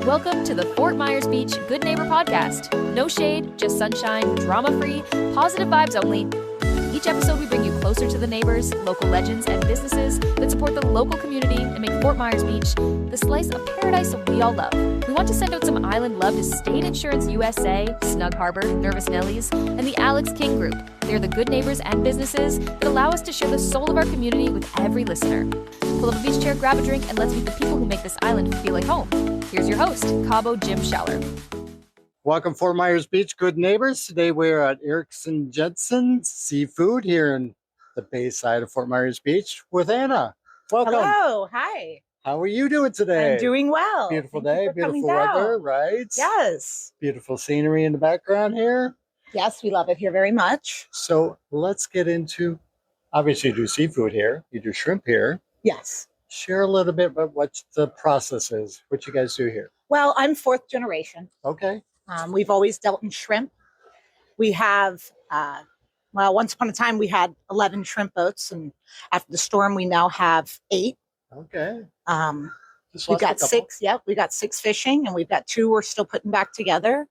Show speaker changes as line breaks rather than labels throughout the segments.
Welcome to the Fort Myers Beach Good Neighbor Podcast. No shade, just sunshine, drama-free, positive vibes only. Each episode, we bring you closer to the neighbors, local legends, and businesses that support the local community and make Fort Myers Beach the slice of paradise we all love. We want to send out some island love to State Insurance USA, Snug Harbor, Nervous Nellies, and the Alex King Group. They're the good neighbors and businesses that allow us to share the soul of our community with every listener. Pull up a beach chair, grab a drink, and let's meet the people who make this island feel like home. Here's your host, Cabo Jim Scheller.
Welcome, Fort Myers Beach, good neighbors. Today we're at Erickson Jensen Seafood here in the bayside of Fort Myers Beach with Anna. Welcome.
Hello. Hi.
How are you doing today?
I'm doing well.
Beautiful
Thank
day, beautiful weather, right?
Yes.
Beautiful scenery in the background here.
Yes, we love it here very much.
So let's get into, obviously you do seafood here, you do shrimp here.
Yes.
Share a little bit about what the process is, what you guys do here.
Well, I'm fourth generation.
Okay.
We've always dealt in shrimp. We have, once upon a time we had 11 shrimp boats, and after the storm we now have 8.
Okay.
We've got 6. Yep, we got 6 fishing, and we've got 2 we're still putting back together.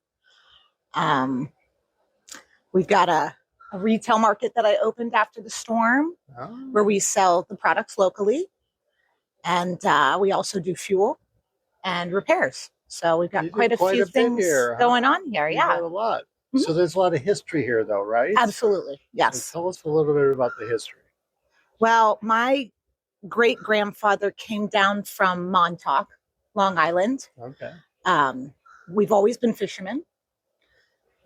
We've got a retail market that I opened after the storm where we sell the products locally. And we also do fuel and repairs. So we've got quite a few things going on here. Yeah.
A lot. Mm-hmm. So there's a lot of history here though, right?
Absolutely. Yes.
So tell us a little bit about the history.
Well, my great-grandfather came down from Montauk, Long Island.
Okay.
We've always been fishermen.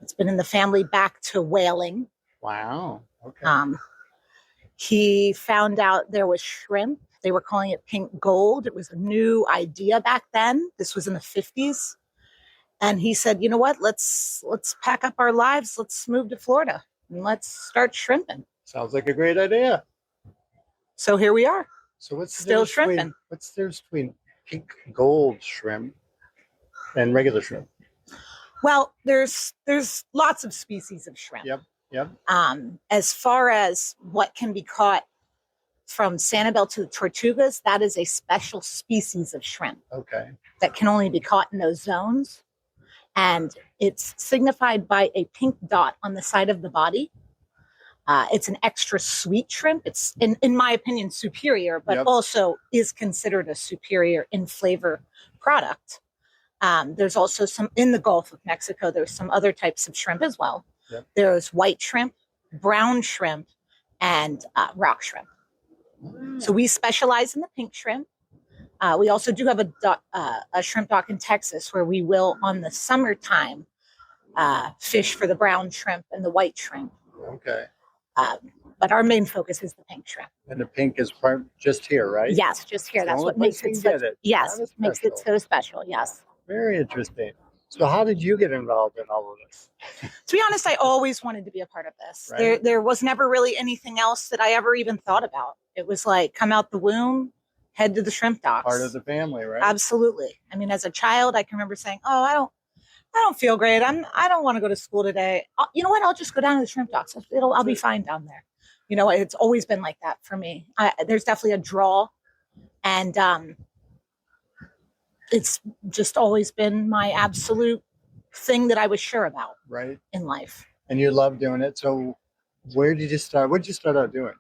It's been in the family back to whaling.
Wow. Okay.
He found out there was shrimp. They were calling it pink gold. It was a new idea back then. This was in the 50s. And he said, you know what, let's pack up our lives. Let's move to Florida and let's start shrimping.
Sounds like a great idea.
So here we are.
So what's
still shrimping?
What's the difference between pink gold shrimp and regular shrimp?
Well, there's lots of species of shrimp.
Yep.
As far as what can be caught from Sanibel to the Tortugas, that is a special species of shrimp.
Okay.
That can only be caught in those zones. And it's signified by a pink dot on the side of the body. It's an extra sweet shrimp. It's, in my opinion, superior, but also is considered a superior in flavor product. There's also some in the Gulf of Mexico. There's some other types of shrimp as well. Yep. There's white shrimp, brown shrimp, and rock shrimp. So we specialize in the pink shrimp. We also do have a shrimp dock in Texas where we will, on the summertime, fish for the brown shrimp and the white shrimp.
Okay.
But our main focus is the pink shrimp.
And the pink is just here, right?
Yes, just here. That's what makes it so. Yes, makes it so special. Yes.
Very interesting. So how did you get involved in all of this?
To be honest, I always wanted to be a part of this. Right. There was never really anything else that I ever even thought about. It was like, come out the womb, head to the shrimp docks.
Part of the family, right?
Absolutely. I mean, as a child, I can remember saying, "Oh, I don't feel great. I don't want to go to school today. You know what? I'll just go down to the shrimp docks. I'll be fine down there." You know, it's always been like that for me. There's definitely a draw, and it's just always been my absolute thing that I was sure about,
right, in
life.
And you love doing it. So, where did you start? What did you start out doing?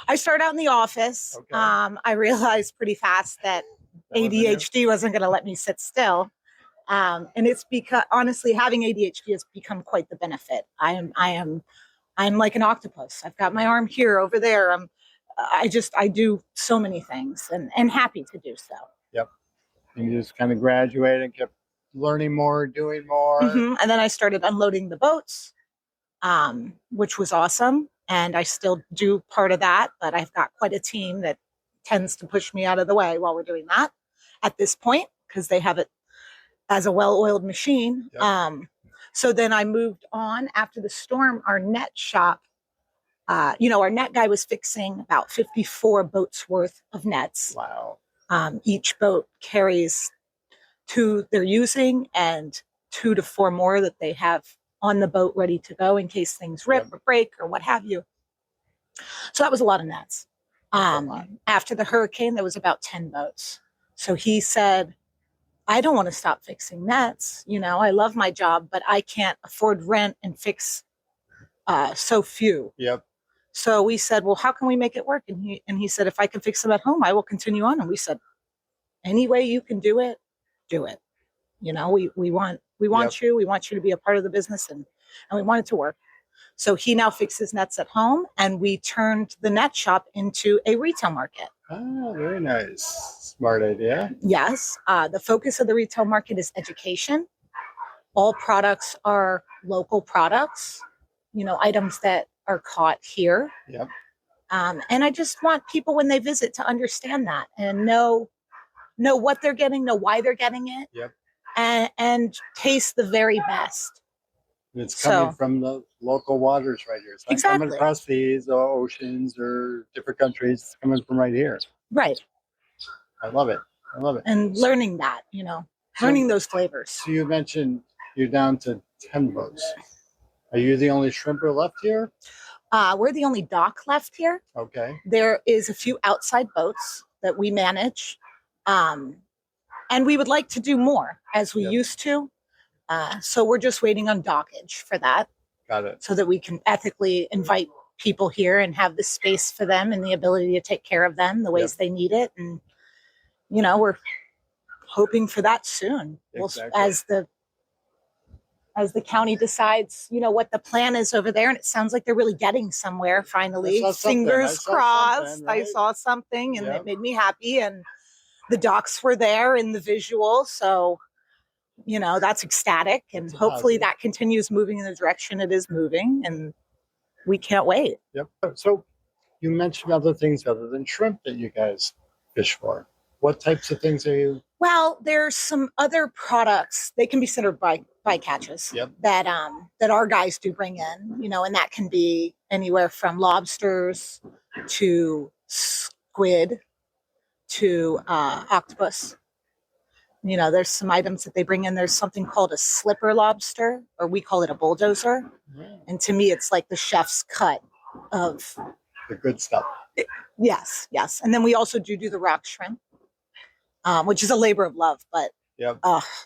I started out in the office. Okay. I realized pretty fast that ADHD wasn't going to let me sit still. And it's because, honestly, having ADHD has become quite the benefit. I'm like an octopus. I've got my arm here, over there. I do so many things and happy to do so.
Yep. And you just kind of graduated and kept learning more, doing more.
Mm-hmm. And then I started unloading the boats, which was awesome. And I still do part of that, but I've got quite a team that tends to push me out of the way while we're doing that at this point, because they have it as a well-oiled machine. Yep. So then I moved on after the storm. Our net shop, our net guy was fixing about 54 boats worth of nets.
Wow.
Each boat carries 2 they're using and 2 to 4 more that they have on the boat ready to go in case things rip or break or what have you. So that was a lot of nets. After the hurricane, there was about 10 boats. So he said, I don't want to stop fixing nets. I love my job, but I can't afford rent and fix so few.
Yep.
So we said, well, how can we make it work? And he said, if I can fix them at home, I will continue on. And we said, any way you can do it, do it. We want
Yep.
you. We want you to be a part of the business, and we want it to work. So he now fixes nets at home, and we turned the net shop into a retail market.
Ah, very nice. Smart idea.
Yes. The focus of the retail market is education. All products are local products, items that are caught here.
Yep.
And I just want people when they visit to understand that and know what they're getting, know why they're getting it.
Yep.
And taste the very best.
And it's coming from the local waters right here. It's not coming
Exactly.
across these oceans or different countries. It's coming from right here.
Right.
I love it.
And learning that, learning those flavors.
So you mentioned you're down to 10 boats. Are you the only shrimper left here?
We're the only dock left here.
Okay.
There is a few outside boats that we manage. And we would like to do more as we used to. So we're just waiting on dockage for that.
Got it.
So that we can ethically invite people here and have the space for them and the ability to take care of them the ways they need it. And, we're hoping for that soon.
Exactly.
As the county decides, what the plan is over there. And it sounds like they're really getting somewhere finally. Fingers crossed.
Right?
I saw something and it made me happy. And the docks were there in the visual. So, that's ecstatic. And hopefully that continues moving in the direction it is moving. And we can't wait.
Yep. So you mentioned other things other than shrimp that you guys fish for. What types of things are you?
Well, there's some other products. They can be centered by catches that our guys do bring in, and that can be anywhere from lobsters to squid to octopus. There's some items that they bring in. There's something called a slipper lobster, or we call it a bulldozer. And to me, it's like the chef's cut of
the good stuff.
Yes. And then we also do the rock shrimp, which is a labor of love, but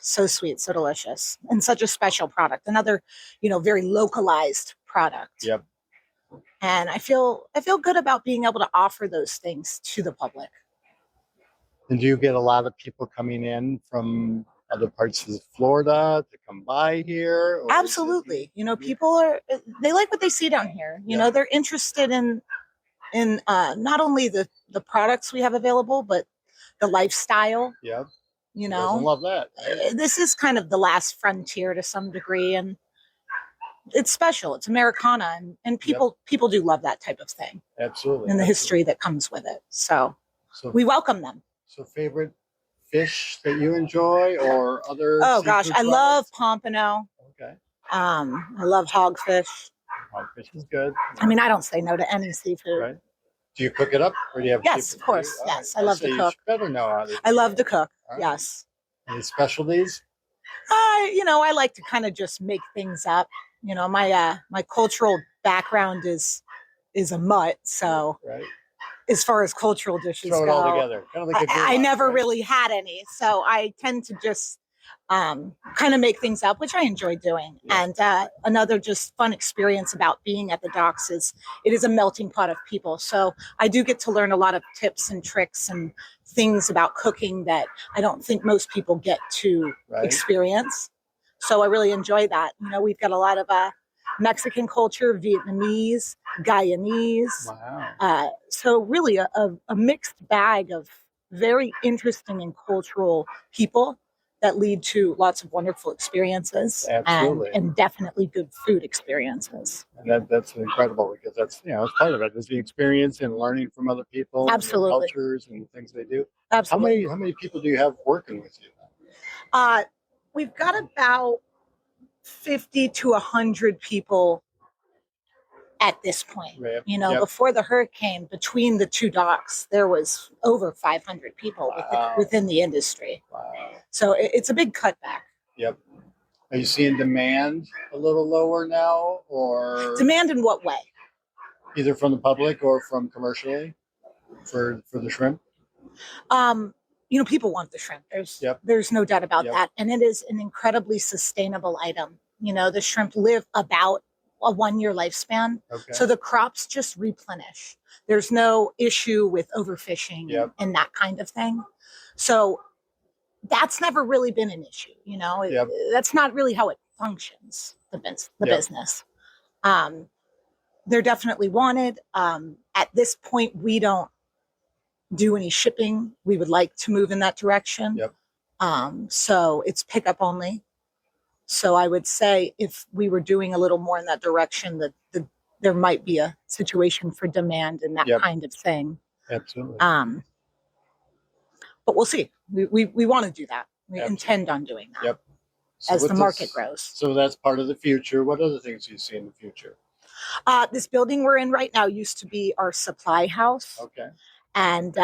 so sweet, so delicious, and such a special product. Another, very localized product.
Yep.
And I feel good about being able to offer those things to the public.
And do you get a lot of people coming in from other parts of Florida to come by here?
Absolutely. People they like what they see down here. They're interested in not only the products we have available, but the lifestyle.
Yep.
I
love that. Right?
This is kind of the last frontier to some degree, and it's special. It's Americana, and people do love that type of thing.
Absolutely.
And the history that comes with it. So we welcome them.
So favorite fish that you enjoy or other?
Oh gosh, I love pompano.
Okay.
I love hogfish.
Hogfish is good.
I mean, I don't say no to any seafood.
Right. Do you cook it up, or do you have?
Yes, of course. Yes, I love to cook.
You better know how to.
I love to cook.
Right.
Yes.
Any specialties?
I like to kind of just make things up. My cultural background is a mutt, so
right.
As far as cultural dishes
throw it
go,
all together. Kind of like
I never really had any, so I tend to just kind of make things up, which I enjoy doing. Yeah. And another just fun experience about being at the docks is it is a melting pot of people. So I do get to learn a lot of tips and tricks and things about cooking that I don't think most people get to experience. So I really enjoy that. We've got a lot of Mexican culture, Vietnamese, Guyanese.
Wow.
So really a mixed bag of very interesting and cultural people that lead to lots of wonderful experiences.
Absolutely.
And definitely good food experiences.
And that's incredible because that's, it's part of it is the experience and learning from other people.
Absolutely.
And cultures and things they do.
Absolutely.
How many people do you have working with you?
We've got about 50 to 100 people at this point. Right. Before the hurricane, between the two docks, there was over 500 people within the industry.
Wow.
So it's a big cutback.
Yep. Are you seeing demand a little lower now, or
demand in what way?
Either from the public or from commercially for the shrimp?
people want the shrimp.
Yep.
There's no doubt about
Yep.
that. And it is an incredibly sustainable item. The shrimp live about a 1-year lifespan.
Okay.
So the crops just replenish. There's no issue with overfishing
Yep.
and that kind of thing. So that's never really been an issue.
Yep.
That's not really how it functions, the
Yep.
business. They're definitely wanted. At this point, we don't do any shipping. We would like to move in that direction.
Yep.
So it's pickup only. So I would say if we were doing a little more in that direction, that there might be a situation for demand and that
Yep.
kind of thing.
Absolutely.
But we'll see. We want to do that. We
Absolutely.
intend on doing that.
Yep. So
As
with
the market grows.
So that's part of the future. What other things do you see in the future?
This building we're in right now used to be our supply house.
Okay.
And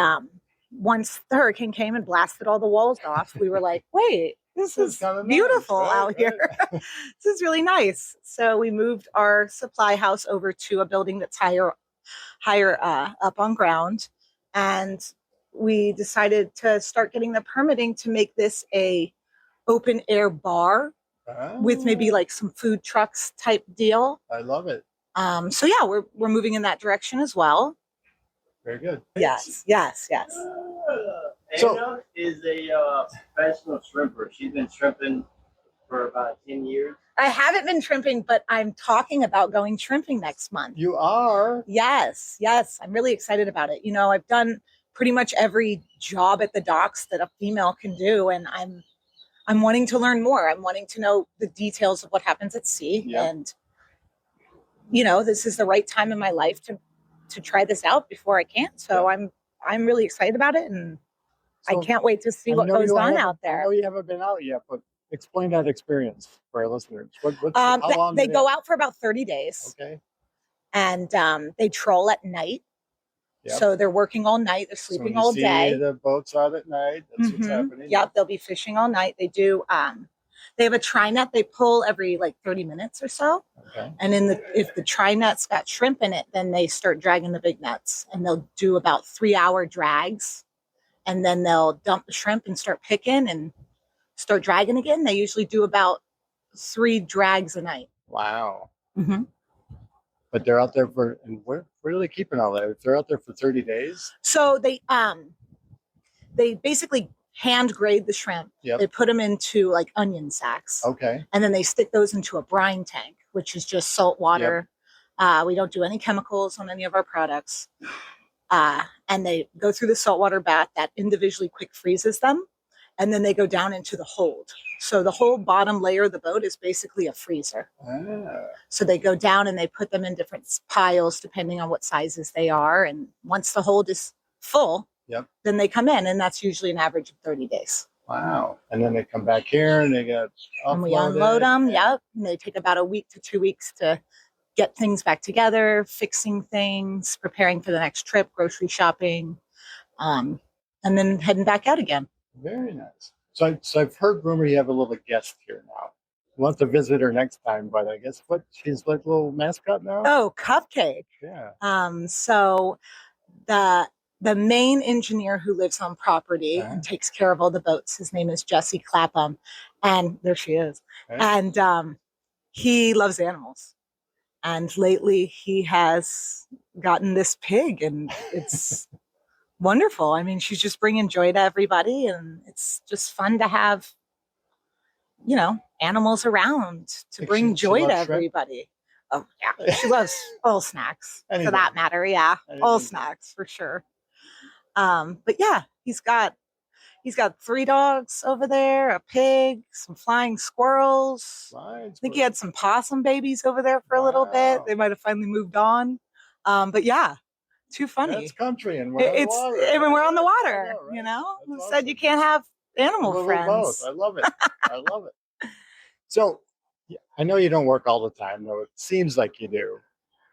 once the hurricane came and blasted all the walls off, we were like, wait, this is
kinda nice,
beautiful
right?
out here. This is really nice. So we moved our supply house over to a building that's higher up on ground. And we decided to start getting the permitting to make this a open air bar with maybe like some food trucks type deal.
I love it.
So yeah, we're moving in that direction as well.
Very good.
Yes.
So-
Anna is a professional shrimper. She's been shrimping for about 10 years.
I haven't been shrimping, but I'm talking about going shrimping next month.
You are.
Yes. I'm really excited about it. I've done pretty much every job at the docks that a female can do, and I'm wanting to learn more. I'm wanting to know the details of what happens at sea.
Yeah.
And this is the right time in my life to try this out before I can't. So I'm really excited about it, and
So,
I can't wait to see
I
what
know
goes
you
on
haven't-
out
I
there.
know you haven't been out yet, but explain that experience for our listeners. How long
They
do
go out for about 30 days.
Okay.
And they troll at night.
Yep.
So they're working all night. They're
So
sleeping
you
all
see
day.
the boats out at night. That's what's
Mhm.
happening.
Yep, they'll be fishing all night. They do. They have a tri net they pull every like 30 minutes or so.
Okay.
And if the tri net's got shrimp in it, then they start dragging the big nets, and they'll do about 3-hour drags, and then they'll dump the shrimp and start picking and start dragging again. They usually do about 3 drags a night.
Wow.
Mm-hmm.
But they're out there and where are they keeping all that? If they're out there for 30 days?
So they basically hand grade the shrimp.
Yep.
They put them into like onion sacks.
Okay.
And then they stick those into a brine tank, which is just salt water. We don't do any chemicals on any of our products. And they go through the saltwater bath that individually quick freezes them. And then they go down into the hold. So the whole bottom layer of the boat is basically a freezer.
Ah,
So they go down and they put them in different piles depending on what sizes they are. And once the hold is full,
Yep.
then they come in. And that's usually an average of 30 days.
wow. And then they come back here and they get
And we
offloaded.
unload them. Yep. And they take about a week to 2 weeks to get things back together, fixing things, preparing for the next trip, grocery shopping, and then heading back out again.
Very nice. So I've heard rumor you have a little guest here now. We'll have to visit her next time, but I guess she's like a little mascot now?
Oh, Cupcake.
Yeah.
So the main engineer who lives on property
Uh-huh.
and takes care of all the boats, his name is Jesse Clapham. And there she is.
Okay.
And he loves animals. And lately he has gotten this pig, and it's wonderful. I mean, she's just bringing joy to everybody, and it's just fun to have, animals around to
Like
bring
she
joy to
loves shrimp?
everybody. Oh, yeah. She loves all snacks for
Anything.
that matter. Yeah. All
Anything.
snacks for sure. But yeah, he's got 3 dogs over there, a pig, some flying squirrels.
Right.
I think he had some possum babies over there for a little bit.
Wow.
They might have finally moved on. But yeah, too funny.
That's country, and we're on
It's
the water.
and we're on the
I
water,
know, right? That's
Said you
awesome.
can't have animal
We'll do
friends.
both. I love it. I love it. So, I know you don't work all the time, though. It seems like you do.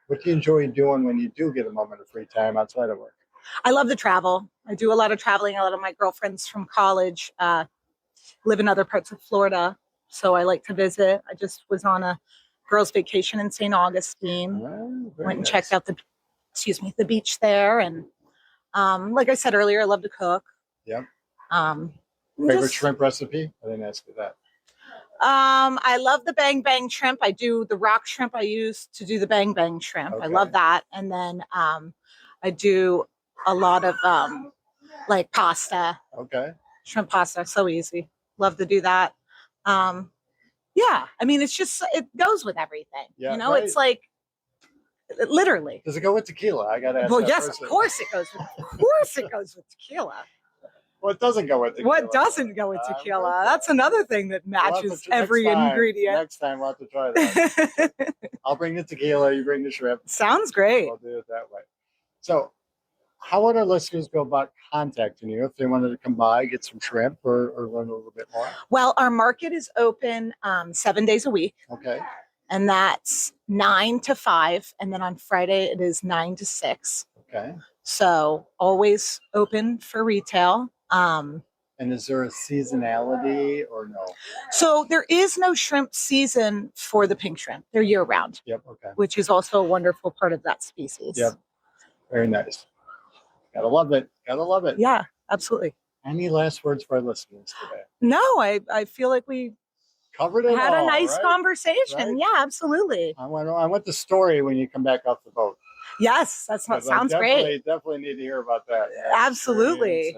What do you enjoy doing when you do get a moment of free time outside of work?
I love to travel. I do a lot of traveling. A lot of my girlfriends from college live in other parts of Florida, so I like to visit. I just was on a girls' vacation in St. Augustine.
Oh, very
Went and
nice.
checked out the beach there, and like I said earlier, I love to cook.
Yep. Favorite shrimp recipe? I didn't ask you that.
I love the bang bang shrimp. I do the rock shrimp I use to do the bang bang shrimp. I love that. And then I do a lot of like pasta.
Okay.
Shrimp pasta, so easy. Love to do that. Yeah, I mean, it's just, it goes with everything.
Yeah,
It's like, literally.
Does it go with tequila? I got to ask.
Well,
that
yes,
person.
of course it goes with, of course it goes with tequila.
What doesn't go with tequila?
What doesn't go with tequila? That's another thing that matches every ingredient.
Next time we'll have to try that. I'll bring the tequila, you bring the shrimp.
Sounds great.
We'll do it that way. So, how would our listeners go about contacting you if they wanted to come by, get some shrimp, or learn a little bit more?
Well, our market is open 7 days a week.
Okay.
And that's 9 to 5. And then on Friday, it is 9 to 6.
Okay.
So always open for retail.
And is there a seasonality or no?
So there is no shrimp season for the pink shrimp. They're year round.
Yep. Okay.
Which is also a wonderful part of that species.
Yep. Very nice. Gotta love it. Gotta love it.
Yeah, absolutely.
Any last words for our listeners today?
No, I feel like we
covered it
had
all,
a nice
right?
conversation.
Right?
Yeah, absolutely.
I want the story when you come back off the boat.
Yes, that's what sounds great.
Definitely need to hear about that.
Absolutely.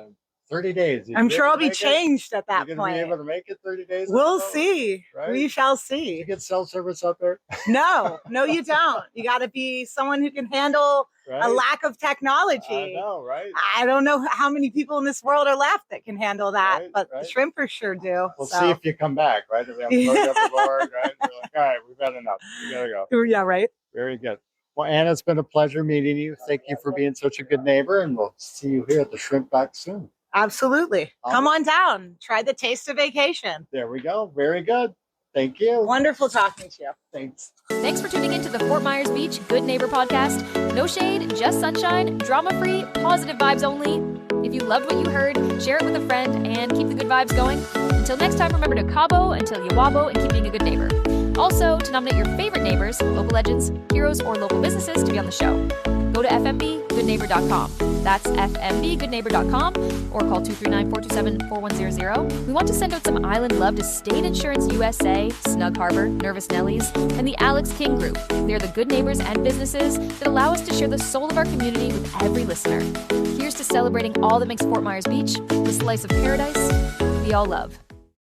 30 days.
I'm sure I'll be changed at that
point.
point.
Be able to make it 30 days?
We'll see.
Right?
We shall see.
You get cell service out there?
No, you don't. You got to be someone who can handle a lack of technology.
I know, right?
I don't know how many people in this world are left that can handle that, but the shrimpers sure do.
We'll see if you come back, right? If you haven't up the board, right? You're like, all right, we've had enough. We got to go.
Yeah, right.
Very good. Well, Anna, it's been a pleasure meeting you. Thank you for being such a good neighbor, and we'll see you here at the Shrimp Box soon.
Absolutely. Come on down. Try the taste of vacation.
There we go. Very good. Thank you.
Wonderful talking to you.
Thanks.
Thanks for tuning into the Fort Myers Beach Good Neighbor podcast. No shade, just sunshine, drama-free, positive vibes only. If you loved what you heard, share it with a friend and keep the good vibes going. Until next time, remember to Cabo until you wabo and keep being a good neighbor. Also, to nominate your favorite neighbors, local legends, heroes, or local businesses to be on the show, go to FMBGoodNeighbor.com. That's FMBGoodNeighbor.com or call 239-427-4100. We want to send out some island love to State Insurance USA, Snug Harbor, Nervous Nellies, and the Alex King Group. They're the good neighbors and businesses that allow us to share the soul of our community with every listener. Here's to celebrating all that makes Fort Myers Beach the slice of paradise we all love.